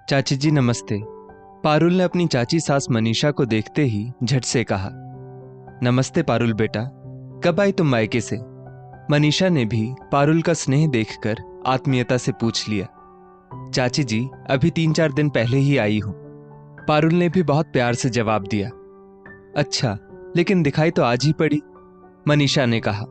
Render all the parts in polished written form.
चाची जी नमस्ते। पारुल ने अपनी चाची सास मनीषा को देखते ही झट से कहा। नमस्ते पारुल बेटा, कब आई तुम मायके से? मनीषा ने भी पारुल का स्नेह देखकर आत्मीयता से पूछ लिया। चाची जी अभी 3-4 दिन पहले ही आई हूं। पारुल ने भी बहुत प्यार से जवाब दिया। अच्छा, लेकिन दिखाई तो आज ही पड़ी, मनीषा ने कहा।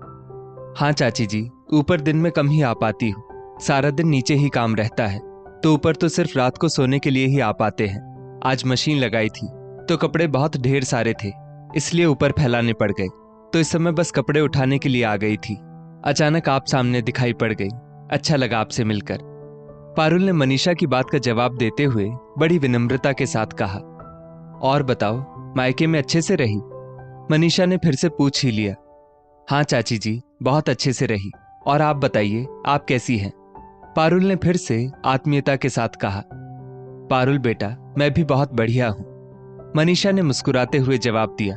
हाँ चाची जी, ऊपर दिन में कम ही आ पाती हूँ, सारा दिन नीचे ही काम रहता है, तो ऊपर तो सिर्फ रात को सोने के लिए ही आ पाते हैं। आज मशीन लगाई थी तो कपड़े बहुत ढेर सारे थे, इसलिए ऊपर फैलाने पड़ गए, तो इस समय बस कपड़े उठाने के लिए आ गई थी। अचानक आप सामने दिखाई पड़ गई, अच्छा लगा आपसे मिलकर। पारुल ने मनीषा की बात का जवाब देते हुए बड़ी विनम्रता के साथ कहा। और बताओ, मायके में अच्छे से रही? मनीषा ने फिर से पूछ ही लिया। हाँ चाची जी, बहुत अच्छे से रही। और आप बताइए, आप कैसी हैं? पारुल ने फिर से आत्मीयता के साथ कहा। पारुल बेटा, मैं भी बहुत बढ़िया हूं, मनीषा ने मुस्कुराते हुए जवाब दिया।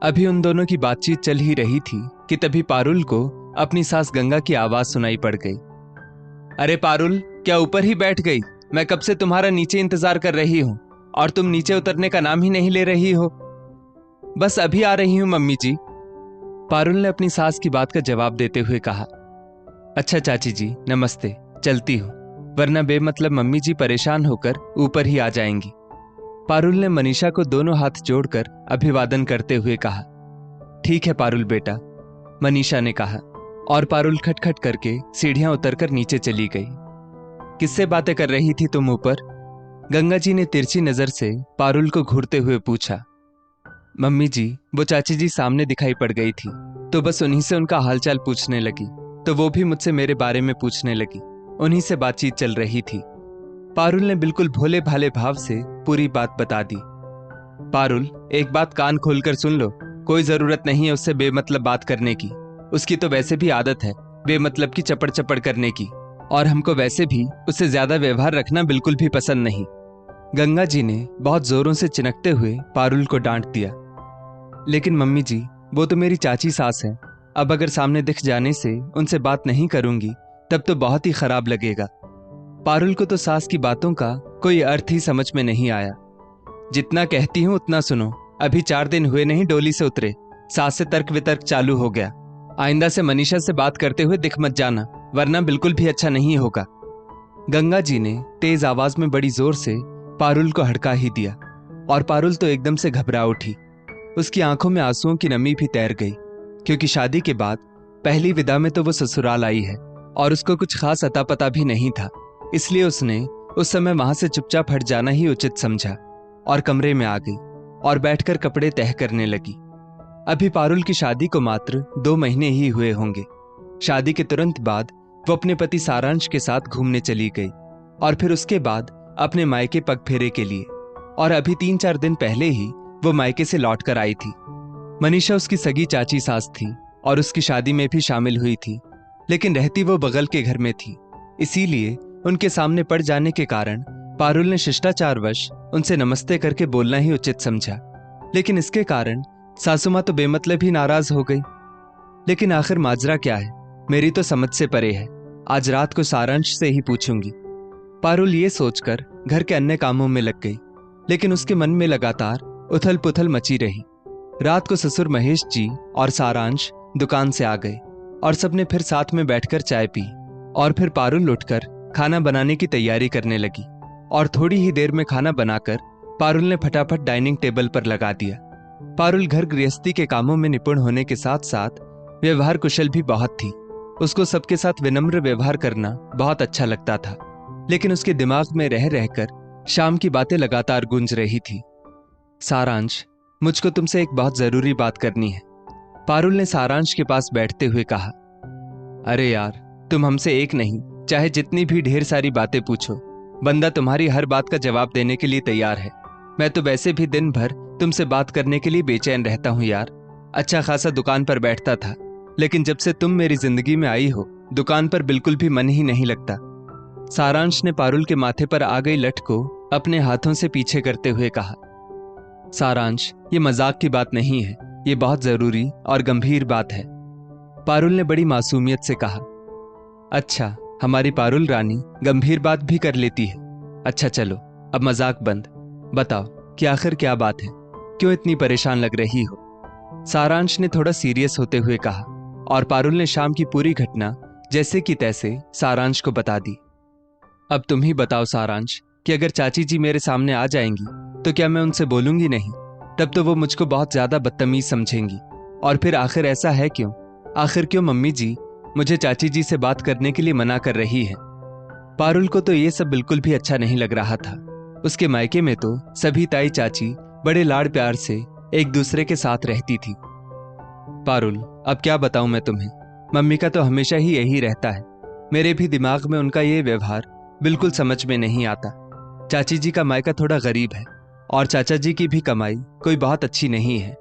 अभी उन दोनों की बातचीत चल ही रही थी कि तभी पारुल को अपनी सास गंगा की आवाज सुनाई पड़ गई। अरे पारुल, क्या ऊपर ही बैठ गई? मैं कब से तुम्हारा नीचे इंतजार कर रही हूं और तुम नीचे उतरने का नाम ही नहीं ले रही हो। बस अभी आ रही हूं मम्मी जी, पारुल ने अपनी सास की बात का जवाब देते हुए कहा। अच्छा चाची जी नमस्ते, चलती हूं, वरना बेमतलब मम्मी जी परेशान होकर ऊपर ही आ जाएंगी। पारुल ने मनीषा को दोनों हाथ जोड़कर अभिवादन करते हुए कहा। ठीक है पारुल बेटा, मनीषा ने कहा, और पारुल खटखट करके सीढ़ियां उतरकर नीचे चली गई। किससे बातें कर रही थी तुम ऊपर? गंगा जी ने तिरछी नजर से पारुल को घूरते हुए पूछा। मम्मी जी, वो चाची जी सामने दिखाई पड़ गई थी, तो बस उन्हीं से उनका हालचाल पूछने लगी, तो वो भी मुझसे मेरे बारे में पूछने लगी, उन्हीं से बातचीत चल रही थी। पारुल ने बिल्कुल भोले भाले भाव से पूरी बात बता दी। पारुल, एक बात कान खोलकर सुन लो, कोई जरूरत नहीं है उससे बेमतलब बात करने की। उसकी तो वैसे भी आदत है बेमतलब की चपड़ चपड़ करने की, और हमको वैसे भी उससे ज्यादा व्यवहार रखना बिल्कुल भी पसंद नहीं। गंगा जी ने बहुत जोरों से चिनकते हुए पारुल को डांट दिया। लेकिन मम्मी जी, वो तो मेरी चाची सास है, अब अगर सामने दिख जाने से उनसे बात नहीं करूंगी तब तो बहुत ही खराब लगेगा। पारुल को तो सास की बातों का कोई अर्थ ही समझ में नहीं आया। जितना कहती हूं उतना सुनो, अभी 4 दिन हुए नहीं डोली से उतरे, सास से तर्क वितर्क चालू हो गया। आइंदा से मनीषा से बात करते हुए दिख मत जाना, वरना बिल्कुल भी अच्छा नहीं होगा। गंगा जी ने तेज आवाज में बड़ी जोर से पारुल को हड़का ही दिया, और पारुल तो एकदम से घबरा उठी। उसकी आंखों में आंसुओं की नमी भी तैर गई, क्योंकि शादी के बाद पहली विदा में तो वो ससुराल आई है और उसको कुछ खास अता पता भी नहीं था, इसलिए उसने उस समय वहां से चुपचाप हट जाना ही उचित समझा और कमरे में आ गई और बैठकर कपड़े तह करने लगी। अभी पारुल की शादी को मात्र 2 महीने ही हुए होंगे। शादी के तुरंत बाद वो अपने पति सारांश के साथ घूमने चली गई, और फिर उसके बाद अपने मायके पग फेरे के लिए, और अभी 3-4 दिन पहले ही वो मायके से लौट कर आई थी। मनीषा उसकी सगी चाची सास थी और उसकी शादी में भी शामिल हुई थी, लेकिन रहती वो बगल के घर में थी, इसीलिए उनके सामने पड़ जाने के कारण पारुल ने शिष्टाचारवश उनसे नमस्ते करके बोलना ही उचित समझा। लेकिन इसके कारण सासू मां तो बेमतलब ही नाराज हो गई। लेकिन आखिर माजरा क्या है, मेरी तो समझ से परे है, आज रात को सारांश से ही पूछूंगी। पारुल ये सोचकर घर के अन्य कामों में लग गई, लेकिन उसके मन में लगातार उथल पुथल मची रही। रात को ससुर महेश जी और सारांश दुकान से आ गए और सबने फिर साथ में बैठकर चाय पी, और फिर पारुल उठकर खाना बनाने की तैयारी करने लगी, और थोड़ी ही देर में खाना बनाकर पारुल ने फटाफट डाइनिंग टेबल पर लगा दिया। पारुल घर गृहस्थी के कामों में निपुण होने के साथ साथ व्यवहार कुशल भी बहुत थी। उसको सबके साथ विनम्र व्यवहार करना बहुत अच्छा लगता था, लेकिन उसके दिमाग में रह रहकर शाम की बातें लगातार गूंज रही थी। सारांश, मुझको तुमसे एक बहुत जरूरी बात करनी है, पारुल ने सारांश के पास बैठते हुए कहा। अरे यार, तुम हमसे एक नहीं, चाहे जितनी भी ढेर सारी बातें पूछो, बंदा तुम्हारी हर बात का जवाब देने के लिए तैयार है। मैं तो वैसे भी दिन भर तुमसे बात करने के लिए बेचैन रहता हूं यार। अच्छा खासा दुकान पर बैठता था, लेकिन जब से तुम मेरी जिंदगी में आई हो, दुकान पर बिल्कुल भी मन ही नहीं लगता। सारांश ने पारुल के माथे पर आ गई लठ को अपने हाथों से पीछे करते हुए कहा। सारांश, ये मजाक की बात नहीं है, ये बहुत जरूरी और गंभीर बात है, पारुल ने बड़ी मासूमियत से कहा। अच्छा, हमारी पारुल रानी गंभीर बात भी कर लेती है। अच्छा चलो, अब मजाक बंद, बताओ कि आखिर क्या बात है, क्यों इतनी परेशान लग रही हो? सारांश ने थोड़ा सीरियस होते हुए कहा और पारुल ने शाम की पूरी घटना जैसे कि तैसे सारांश को बता दी। अब तुम ही बताओ सारांश कि अगर चाची जी मेरे सामने आ जाएंगी तो क्या मैं उनसे बोलूंगी नहीं? तब तो वो मुझको बहुत ज्यादा बदतमीज समझेंगी। और फिर आखिर ऐसा है क्यों? आखिर क्यों मम्मी जी मुझे चाची जी से बात करने के लिए मना कर रही है? पारुल को तो ये सब बिल्कुल भी अच्छा नहीं लग रहा था। उसके मायके में तो सभी ताई चाची बड़े लाड़ प्यार से एक दूसरे के साथ रहती थी। पारुल, अब क्या बताऊं मैं तुम्हें, मम्मी का तो हमेशा ही यही रहता है। मेरे भी दिमाग में उनका ये व्यवहार बिल्कुल समझ में नहीं आता। चाची जी का मायका थोड़ा गरीब है और चाचा जी की भी कमाई कोई बहुत अच्छी नहीं है।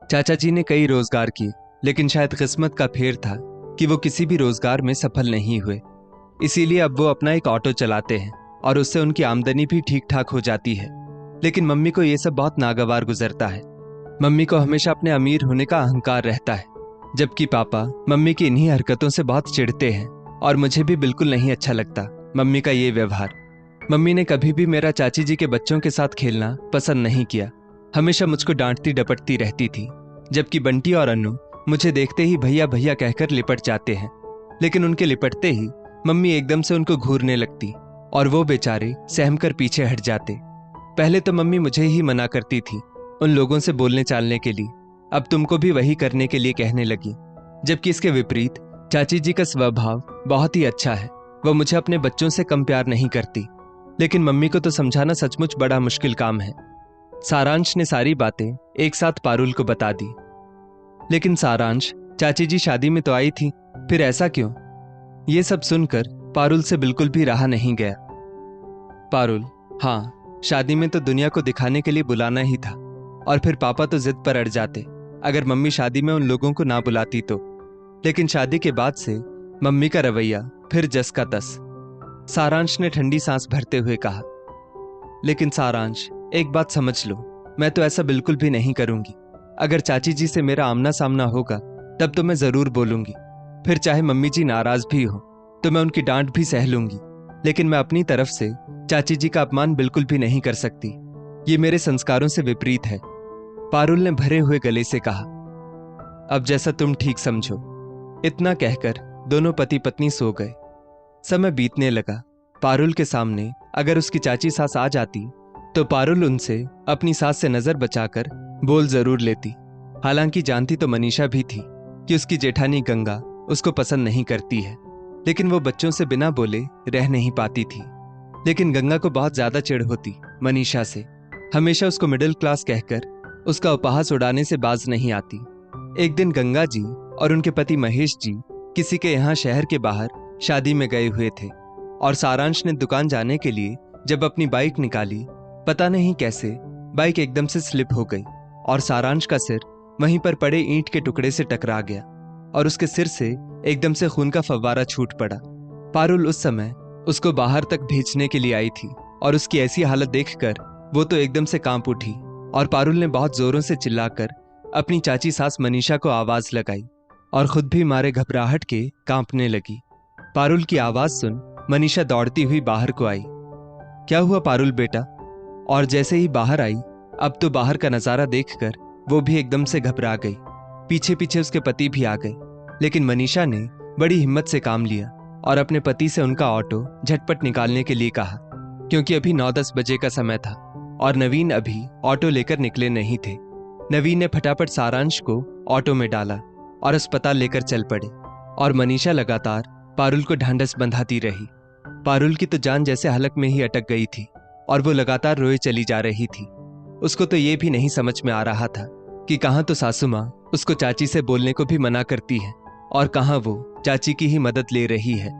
चाचा जी ने कई रोजगार किए, लेकिन शायद किस्मत का फेर था कि वो किसी भी रोजगार में सफल नहीं हुए। इसीलिए अब वो अपना एक ऑटो चलाते हैं और उससे उनकी आमदनी भी ठीक ठाक हो जाती है। लेकिन मम्मी को ये सब बहुत नागवार गुजरता है। मम्मी को हमेशा अपने अमीर होने का अहंकार रहता है, जबकि पापा मम्मी की इन्हीं हरकतों से बहुत चिढ़ते हैं और मुझे भी बिल्कुल नहीं अच्छा लगता मम्मी का ये व्यवहार। मम्मी ने कभी भी मेरा चाची जी के बच्चों के साथ खेलना पसंद नहीं किया। हमेशा मुझको डांटती डपटती रहती थी, जबकि बंटी और अन्नू मुझे देखते ही भैया भैया कहकर लिपट जाते हैं। लेकिन उनके लिपटते ही मम्मी एकदम से उनको घूरने लगती और वो बेचारे सहमकर पीछे हट जाते। पहले तो मम्मी मुझे ही मना करती थी उन लोगों से बोलने चालने के लिए, अब तुमको भी वही करने के लिए कहने लगी। जबकि इसके विपरीत चाची जी का स्वभाव बहुत ही अच्छा है। वह मुझे अपने बच्चों से कम प्यार नहीं करती, लेकिन मम्मी को तो समझाना सचमुच बड़ा मुश्किल काम है। सारांश ने सारी बातें एक साथ पारुल को बता दी। लेकिन सारांश, चाची जी शादी में तो आई थी, फिर ऐसा क्यों? ये सब सुनकर पारुल से बिल्कुल भी रहा नहीं गया। पारुल, हाँ, शादी में तो दुनिया को दिखाने के लिए बुलाना ही था, और फिर पापा तो जिद पर अड़ जाते अगर मम्मी शादी में उन लोगों को ना बुलाती तो। लेकिन शादी के बाद से मम्मी का रवैया फिर जस का तस। सारांश ने ठंडी सांस भरते हुए कहा। लेकिन सारांश, एक बात समझ लो, मैं तो ऐसा बिल्कुल भी नहीं करूंगी। अगर चाची जी से मेरा आमना सामना होगा तब तो मैं जरूर बोलूंगी। फिर चाहे मम्मी जी नाराज भी हो तो मैं उनकी डांट भी सह लूंगी, लेकिन मैं अपनी तरफ से चाची जी का अपमान बिल्कुल भी नहीं कर सकती। ये मेरे संस्कारों से विपरीत है, पारुल ने भरे हुए गले से कहा। अब जैसा तुम ठीक समझो। इतना कहकर दोनों पति पत्नी सो गए। समय बीतने लगा। पारुल के सामने अगर उसकी चाची सास आ जाती तो पारुल उनसे अपनी सास से नजर बचाकर बोल जरूर लेती। हालांकि जानती तो मनीषा भी थी कि उसकी जेठानी गंगा उसको पसंद नहीं करती है, लेकिन वो बच्चों से बिना बोले रह नहीं पाती थी। लेकिन गंगा को बहुत ज्यादा चिढ़ होती मनीषा से। हमेशा उसको मिडिल क्लास कहकर उसका उपहास उड़ाने से बाज नहीं आती। एक दिन गंगा जी और उनके पति महेश जी किसी के यहाँ शहर के बाहर शादी में गए हुए थे, और सारांश ने दुकान जाने के लिए जब अपनी बाइक निकाली, पता नहीं कैसे बाइक एकदम से स्लिप हो गई और सारांश का सिर वहीं पर पड़े ईंट के टुकड़े से टकरा गया और उसके सिर से एकदम से खून का फव्वारा छूट पड़ा। पारुल उस समय उसको बाहर तक भेजने के लिए आई थी और उसकी ऐसी हालत देखकर वो तो एकदम से कांप उठी और पारुल ने बहुत जोरों से चिल्लाकर अपनी चाची सास मनीषा को आवाज लगाई और खुद भी मारे घबराहट के कांपने लगी। पारुल की आवाज सुन मनीषा दौड़ती हुई बाहर को आई। क्या हुआ पारुल बेटा? और जैसे ही बाहर आई, अब तो बाहर का नजारा देखकर वो भी एकदम से घबरा गई। पीछे पीछे उसके पति भी आ गए, लेकिन मनीषा ने बड़ी हिम्मत से काम लिया और अपने पति से उनका ऑटो झटपट निकालने के लिए कहा, क्योंकि अभी 9-10 बजे का समय था और नवीन अभी ऑटो लेकर निकले नहीं थे। नवीन ने फटाफट सारांश को ऑटो में डाला और अस्पताल लेकर चल पड़े, और मनीषा लगातार पारुल को ढांढस बंधाती रही। पारुल की तो जान जैसे हलक में ही अटक गई थी और वो लगातार रोए चली जा रही थी। उसको तो ये भी नहीं समझ में आ रहा था कि कहाँ तो सासू माँ उसको चाची से बोलने को भी मना करती है और कहाँ वो चाची की ही मदद ले रही है।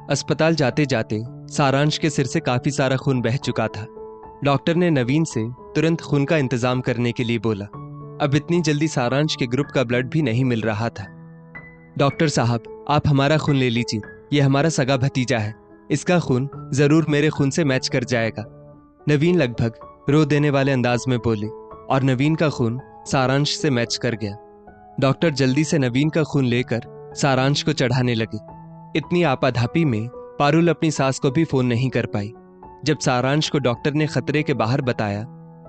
अस्पताल जाते जाते सारांश के सिर से काफी सारा खून बह चुका था। डॉक्टर ने नवीन से तुरंत खून का इंतजाम करने के लिए बोला। अब इतनी जल्दी सारांश के ग्रुप का ब्लड भी नहीं मिल रहा था। डॉक्टर साहब, आप हमारा खून ले लीजिए, ये हमारा सगा भतीजा है, इसका खून जरूर मेरे खून से मैच कर जाएगा। नवीन लगभग रो देने वाले अंदाज में बोले और नवीन का खून सारांश से मैच कर गया। डॉक्टर जल्दी से नवीन का खून लेकर सारांश को चढ़ाने लगे। इतनी आपाधापी में पारुल अपनी सास को भी फोन नहीं कर पाई। जब सारांश को डॉक्टर ने खतरे के बाहर बताया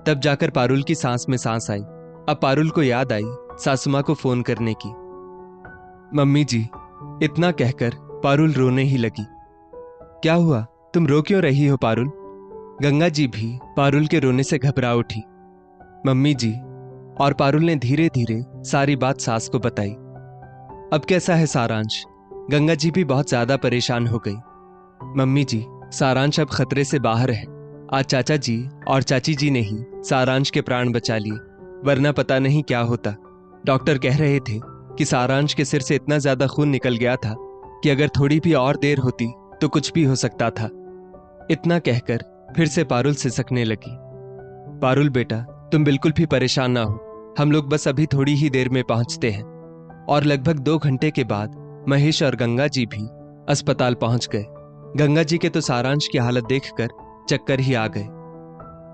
तब जाकर पारुल की सांस में सांस आई। अब पारुल को याद आई सासू मां को फोन करने की। मम्मी जी, इतना कहकर पारुल रोने ही लगी। क्या हुआ, तुम रो क्यों रही हो पारुल? गंगा जी भी पारुल के रोने से घबरा उठी। मम्मी जी, और पारुल ने धीरे धीरे सारी बात सास को बताई। अब कैसा है सारांश? गंगा जी भी बहुत ज्यादा परेशान हो गई। मम्मी जी, सारांश अब खतरे से बाहर है। आज चाचा जी और चाची जी ने ही सारांश के प्राण बचा लिए, वरना पता नहीं क्या होता। डॉक्टर कह रहे थे कि सारांश के सिर से इतना ज्यादा खून निकल गया था कि अगर थोड़ी भी और देर होती तो कुछ भी हो सकता था। इतना कहकर फिर से पारुल सिसकने लगी। पारुल बेटा, तुम बिल्कुल भी परेशान ना हो, हम लोग बस अभी थोड़ी ही देर में पहुंचते हैं। और लगभग 2 घंटे के बाद महेश और गंगा जी भी अस्पताल पहुंच गए। गंगा जी के तो सारांश की हालत देखकर चक्कर ही आ गए।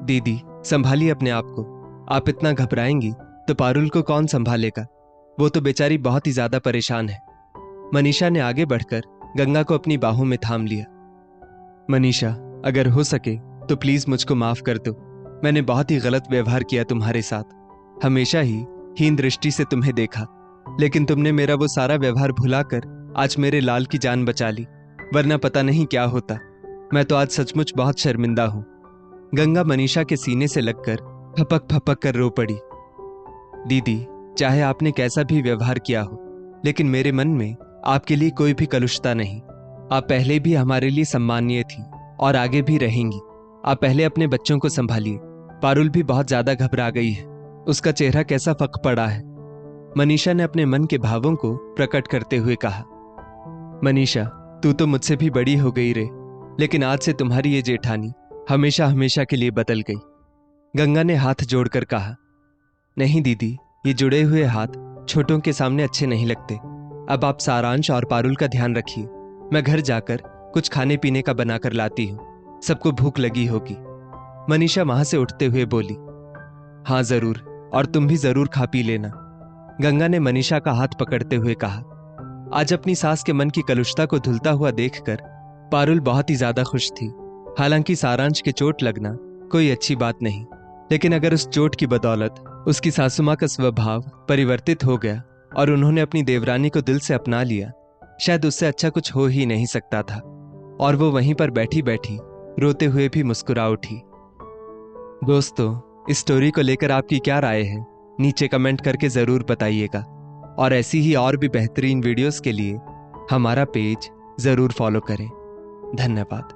दीदी, संभालिए अपने आप को, आप इतना घबराएंगी तो पारुल को कौन संभालेगा? वो तो बेचारी बहुत ही ज्यादा परेशान है। मनीषा ने आगे बढ़कर गंगा को अपनी बाहों में थाम लिया। मनीषा, अगर हो सके तो प्लीज मुझको माफ कर दो। मैंने बहुत ही गलत व्यवहार किया तुम्हारे साथ। हमेशा ही हीन दृष्टि से तुम्हें देखा, लेकिन तुमने मेरा वो सारा व्यवहार भुलाकर आज मेरे लाल की जान बचा ली, वरना पता नहीं क्या होता। मैं तो आज सचमुच बहुत शर्मिंदा हूं। गंगा मनीषा के सीने से लगकर फपक फपक कर रो पड़ी। दीदी, चाहे आपने कैसा भी व्यवहार किया हो, लेकिन मेरे मन में आपके लिए कोई भी कलुषता नहीं। आप पहले भी हमारे लिए सम्मानीय थी और आगे भी रहेंगी। आप पहले अपने बच्चों को संभालिए। पारुल भी बहुत ज्यादा घबरा गई है, उसका चेहरा कैसा फक पड़ा है। मनीषा ने अपने मन के भावों को प्रकट करते हुए कहा। मनीषा, तू तो मुझसे भी बड़ी हो गई रे, लेकिन आज से तुम्हारी ये जेठानी हमेशा हमेशा के लिए बदल गई। गंगा ने हाथ जोड़कर कहा। नहीं दीदी, ये जुड़े हुए हाथ छोटों के सामने अच्छे नहीं लगते। अब आप सारांश और पारुल का ध्यान रखिए। मैं घर जाकर कुछ खाने पीने का बनाकर लाती हूँ, सबको भूख लगी होगी। मनीषा वहां से उठते हुए बोली। हाँ जरूर, और तुम भी जरूर खा पी लेना, गंगा ने मनीषा का हाथ पकड़ते हुए कहा। आज अपनी सास के मन की कलुषता को धुलता हुआ देखकर पारुल बहुत ही ज्यादा खुश थी। हालांकि सारांश के चोट लगना कोई अच्छी बात नहीं, लेकिन अगर उस चोट की बदौलत उसकी सासू मां का स्वभाव परिवर्तित हो गया और उन्होंने अपनी देवरानी को दिल से अपना लिया, शायद उससे अच्छा कुछ हो ही नहीं सकता था। और वो वहीं पर बैठी बैठी रोते हुए भी मुस्कुरा उठी। दोस्तों, इस स्टोरी को लेकर आपकी क्या राय है, नीचे कमेंट करके जरूर बताइएगा। और ऐसी ही और भी बेहतरीन वीडियोस के लिए हमारा पेज जरूर फॉलो करें। धन्यवाद।